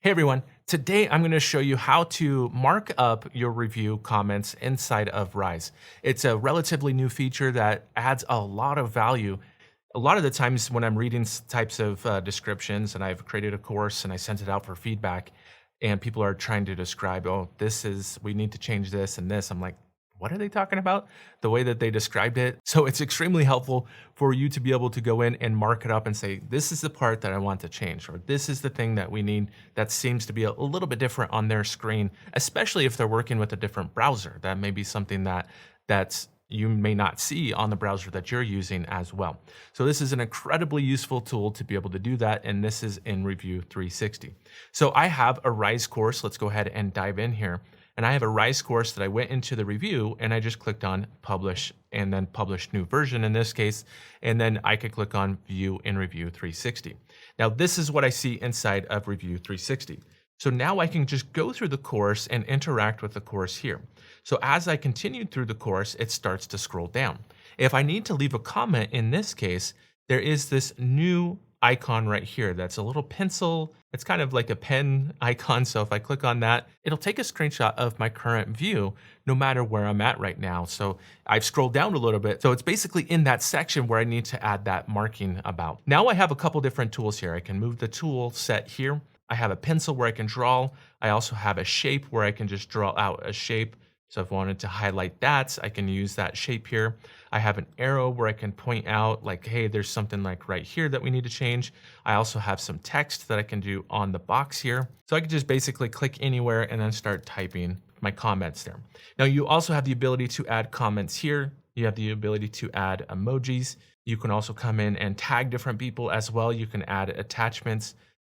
Hey everyone, today I'm going to show you how to mark up your review comments inside of Rise. It's a relatively new feature that adds a lot of value. A lot of the times when I'm reading types of descriptions and I've created a course and I sent it out for feedback and people are trying to describe, oh, we need to change this and this. I'm like, what are they talking about? The way that they described it. So it's extremely helpful for you to be able to go in and mark it up and say, this is the part that I want to change, or this is the thing that we need that seems to be a little bit different on their screen, especially if they're working with a different browser. That may be something that's you may not see on the browser that you're using as well. So this is an incredibly useful tool to be able to do that, and this is in Review 360. So I have a Rise course. Let's go ahead and dive in here. And I have a Rise course that I went into the review and I just clicked on publish and then publish new version in this case. And then I could click on view in Review 360. Now this is what I see inside of Review 360. So now I can just go through the course and interact with the course here. So as I continue through the course, it starts to scroll down. If I need to leave a comment in this case, there is this new icon right here that's a little pencil. It's kind of like a pen icon. So if I click on that, it'll take a screenshot of my current view no matter where I'm at right now. So I've scrolled down a little bit. So it's basically in that section where I need to add that marking about. Now I have a couple different tools here. I can move the tool set here. I have a pencil where I can draw. I also have a shape where I can just draw out a shape. So if I wanted to highlight that, I can use that shape here. I have an arrow where I can point out like, hey, there's something like right here that we need to change. I also have some text that I can do on the box here. So I can just basically click anywhere and then start typing my comments there. Now you also have the ability to add comments here. You have the ability to add emojis. You can also come in and tag different people as well. You can add attachments.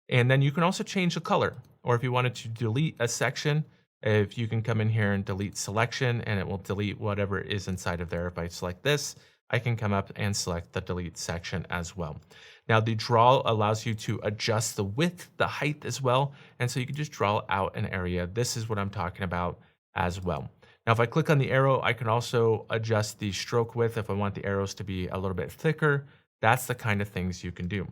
And then you can also change the color. Or if you wanted to delete a section, if you can come in here and delete selection and it will delete whatever is inside of there. If I select this, I can come up and select the delete section as well. Now the draw allows you to adjust the width, the height as well. And so you can just draw out an area. This is what I'm talking about as well. Now, if I click on the arrow, I can also adjust the stroke width if I want the arrows to be a little bit thicker. That's the kind of things you can do.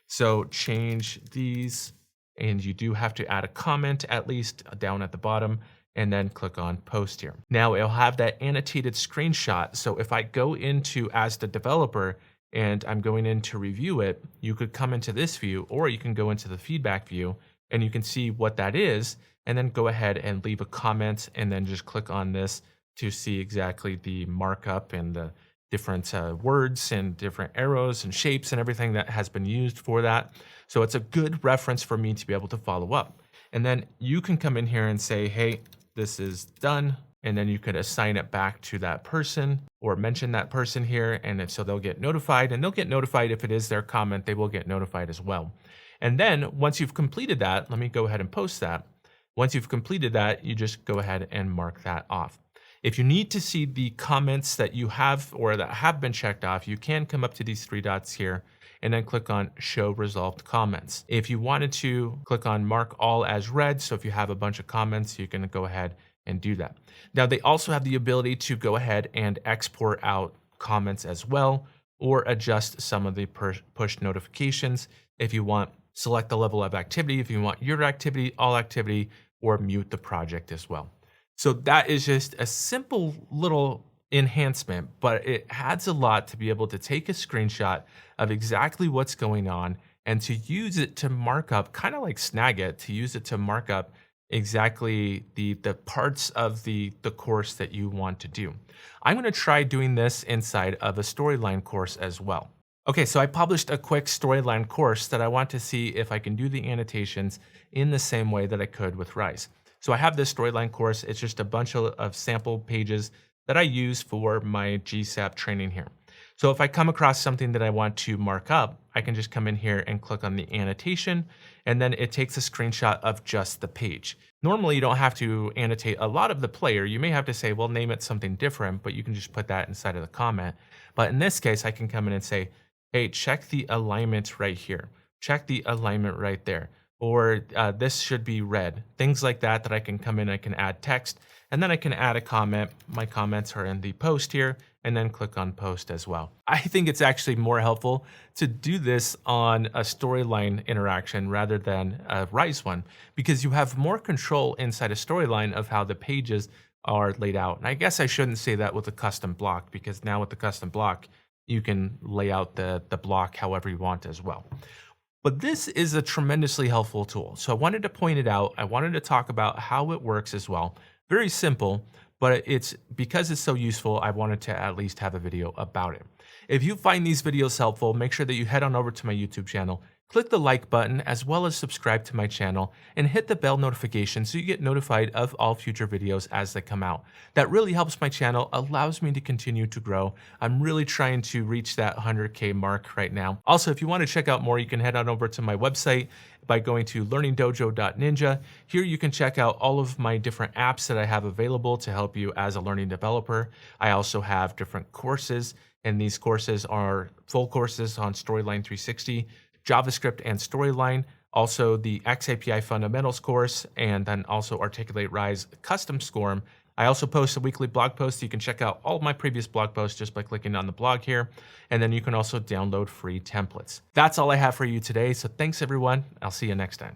So change these. And you do have to add a comment at least down at the bottom and then click on post here. Now it'll have that annotated screenshot. So if I go into as the developer and I'm going in to review it, you could come into this view or you can go into the feedback view and you can see what that is and then go ahead and leave a comment and then just click on this to see exactly the markup and the different words and different arrows and shapes and everything that has been used for that. So it's a good reference for me to be able to follow up. And then you can come in here and say, hey, this is done. And then you could assign it back to that person or mention that person here. And so they'll get notified, and they'll get notified if it is their comment, they will get notified as well. And then once you've completed that, let me go ahead and post that. Once you've completed that, you just go ahead and mark that off. If you need to see the comments that you have or that have been checked off, you can come up to these three dots here and then click on show resolved comments. If you wanted to click on mark all as read, so if you have a bunch of comments, you can go ahead and do that. Now they also have the ability to go ahead and export out comments as well, or adjust some of the push notifications. If you want, select the level of activity. If you want your activity, all activity, or mute the project as well. So that is just a simple little enhancement, but it adds a lot to be able to take a screenshot of exactly what's going on and to use it to mark up, kind of like Snagit, to use it to mark up exactly the parts of the course that you want to do. I'm going to try doing this inside of a Storyline course as well. Okay, so I published a quick Storyline course that I want to see if I can do the annotations in the same way that I could with Rise. So I have this Storyline course. It's just a bunch of sample pages that I use for my GSAP training here. So if I come across something that I want to mark up, I can just come in here and click on the annotation, and then it takes a screenshot of just the page. Normally, you don't have to annotate a lot of the player. You may have to say, well, name it something different, but you can just put that inside of the comment. But in this case, I can come in and say, hey, check the alignment right here. Check the alignment right there. Or this should be red. Things like that I can come in, I can add text, and then I can add a comment. My comments are in the post here, and then click on post as well. I think it's actually more helpful to do this on a storyline interaction rather than a Rise one, because you have more control inside a storyline of how the pages are laid out. And I guess I shouldn't say that with a custom block, because now with the custom block, you can lay out the block however you want as well. But this is a tremendously helpful tool. So I wanted to point it out. I wanted to talk about how it works as well. Very simple, but because it's so useful, I wanted to at least have a video about it. If you find these videos helpful, make sure that you head on over to my YouTube channel, click the like button, as well as subscribe to my channel, and hit the bell notification so you get notified of all future videos as they come out. That really helps my channel, allows me to continue to grow. I'm really trying to reach that 100K mark right now. Also, if you want to check out more, you can head on over to my website by going to learningdojo.ninja. Here you can check out all of my different apps that I have available to help you as a learning developer. I also have different courses, and these courses are full courses on Storyline 360, JavaScript and Storyline, also the XAPI Fundamentals course, and then also Articulate Rise Custom SCORM. I also post a weekly blog post. You can check out all of my previous blog posts just by clicking on the blog here. And then you can also download free templates. That's all I have for you today. So thanks everyone. I'll see you next time.